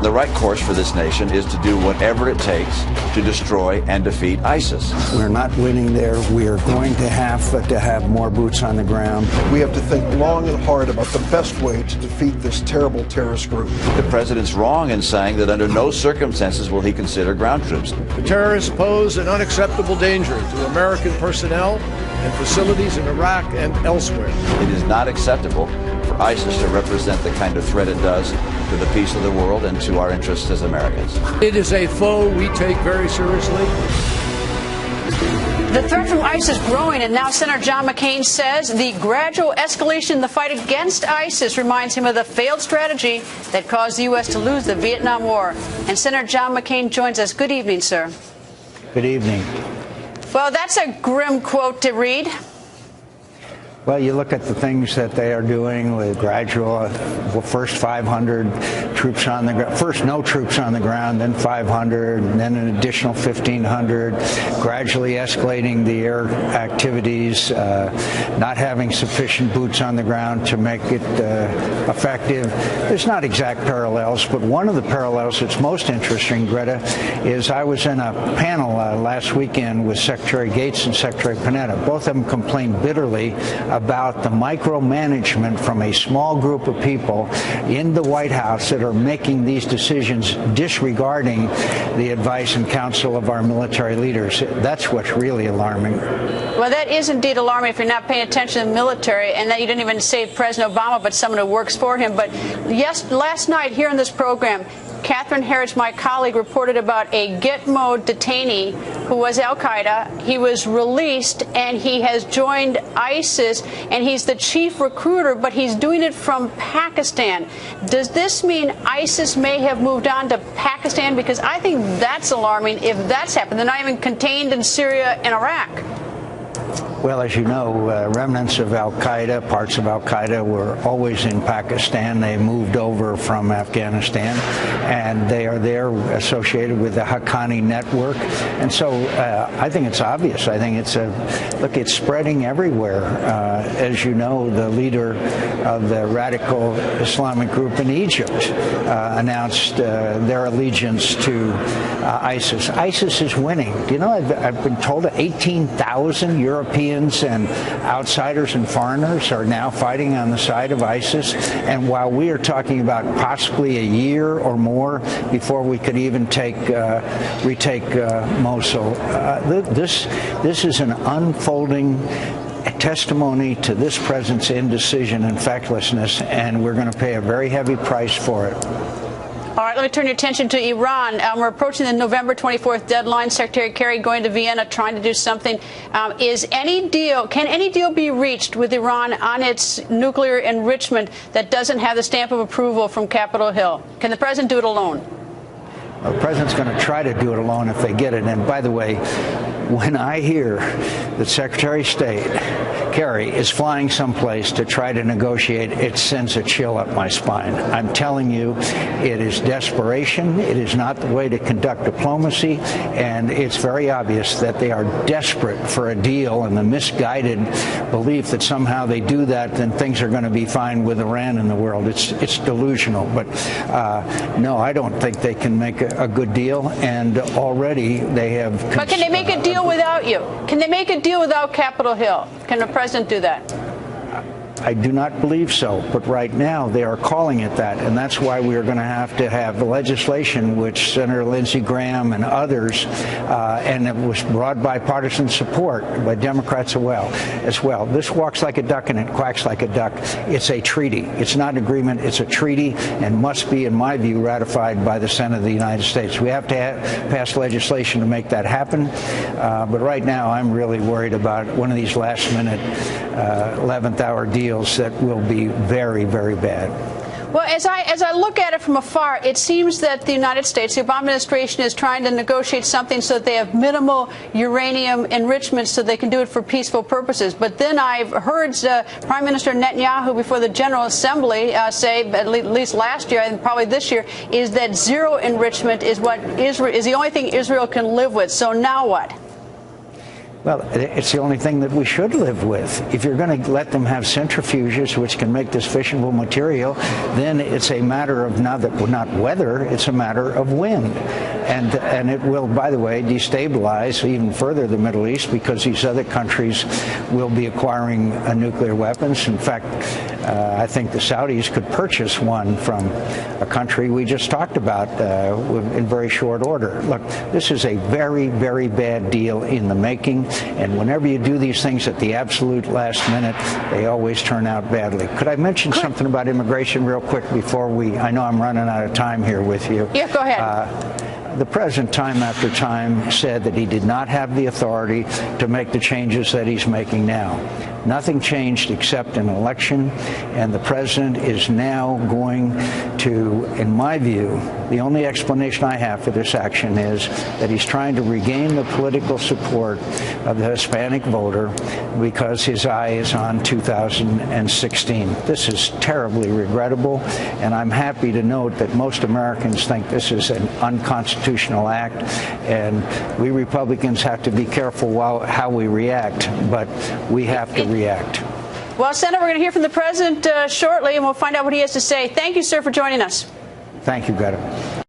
The right course for this nation is to do whatever it takes to destroy and defeat ISIS. We're not winning there. We are going to have more boots on the ground. We have to think long and hard about the best way to defeat this terrible terrorist group. The president's wrong in saying that under no circumstances will he consider ground troops. The terrorists pose an unacceptable danger to American personnel and facilities in Iraq and elsewhere. It is not acceptable for ISIS to represent the kind of threat it does to the peace of the world and to our interests as Americans. It is a foe we take very seriously. The threat from ISIS growing, and now Senator John McCain says the gradual escalation in the fight against ISIS reminds him of the failed strategy that caused the U.S. to lose the Vietnam War. And Senator John McCain joins us. Good evening, sir. Good evening. Well, that's a grim quote to read. Well, you look at the things that they are doing with gradual, first 500 troops on the ground, first no troops on the ground, then 500, and then an additional 1,500, gradually escalating the air activities, not having sufficient boots on the ground to make it effective. There's not exact parallels, but one of the parallels that's most interesting, Greta, is I was in a panel last weekend with Secretary Gates and Secretary Panetta. Both of them complained bitterly about the micromanagement from a small group of people in the White House that are making these decisions disregarding the advice and counsel of our military leaders. That's what's really alarming. Well, that is indeed alarming if you're not paying attention to the military, and that you didn't even say President Obama, but someone who works for him. But yes, last night here on this program, Catherine Harris, my colleague, reported about a Gitmo detainee who was al-Qaeda. He was released, and he has joined ISIS, and he's the chief recruiter, but he's doing it from Pakistan. Does this mean ISIS may have moved on to Pakistan? Because I think that's alarming if that's happened. They're not even contained in Syria and Iraq. Well, as you know, remnants of al-Qaeda, parts of al-Qaeda were always in Pakistan. They moved over from Afghanistan, and they are there associated with the Haqqani network. And so I think it's obvious. I think it's spreading everywhere. As you know, the leader of the radical Islamic group in Egypt announced their allegiance to ISIS. ISIS is winning. Do you know, I've been told that 18,000 Europeans and outsiders and foreigners are now fighting on the side of ISIS. And while we are talking about possibly a year or more before we could even retake Mosul, this is an unfolding testimony to this president's indecision and fecklessness, and we're going to pay a very heavy price for it. All right, let me turn your attention to Iran. We're approaching the November 24th deadline. Secretary Kerry going to Vienna trying to do something. Can any deal be reached with Iran on its nuclear enrichment that doesn't have the stamp of approval from Capitol Hill? Can the president do it alone? Well, the president's going to try to do it alone if they get it. And by the way, when I hear that Secretary of State Kerry is flying someplace to try to negotiate, it sends a chill up my spine. I'm telling you, it is desperation. It is not the way to conduct diplomacy, and it's very obvious that they are desperate for a deal, and the misguided belief that somehow they do that, then things are going to be fine with Iran in the world. It's delusional. But no, I don't think they can make a good deal, and already they have. But can they make a deal without you? Can they make a deal without Capitol Hill? Can the president do that? I do not believe so, but right now they are calling it that, and that's why we are going to have the legislation which Senator Lindsey Graham and others, and it was broad bipartisan support by Democrats as well. This walks like a duck and it quacks like a duck. It's a treaty. It's not an agreement. It's a treaty and must be, in my view, ratified by the Senate of the United States. We have to pass legislation to make that happen, but right now I'm really worried about one of these last-minute 11th-hour deals that will be very, very bad. Well, as I look at it from afar, it seems that the United States, the Obama administration, is trying to negotiate something so that they have minimal uranium enrichment so they can do it for peaceful purposes. But then I've heard Prime Minister Netanyahu before the General Assembly say, at least last year and probably this year, is that zero enrichment is what Israel is the only thing Israel can live with. So now what? Well, it's the only thing that we should live with. If you're going to let them have centrifuges which can make this fissionable material, then it's a matter of not whether, it's a matter of when. And it will, by the way, destabilize even further the Middle East, because these other countries will be acquiring nuclear weapons. In fact, I think the Saudis could purchase one from a country we just talked about in very short order. Look, this is a very, very bad deal in the making, and whenever you do these things at the absolute last minute, they always turn out badly. Could I mention something about immigration real quick before I know I'm running out of time here with you. Yeah, go ahead. The president, time after time, said that he did not have the authority to make the changes that he's making now. Nothing changed except an election, and the president is now going to, in my view, the only explanation I have for this action is that he's trying to regain the political support of the Hispanic voter because his eye is on 2016. This is terribly regrettable, and I'm happy to note that most Americans think this is an unconstitutional act, and we Republicans have to be careful how we react, but we have to react. Well, Senator, we're going to hear from the president shortly, and we'll find out what he has to say. Thank you, sir, for joining us. Thank you, Greta.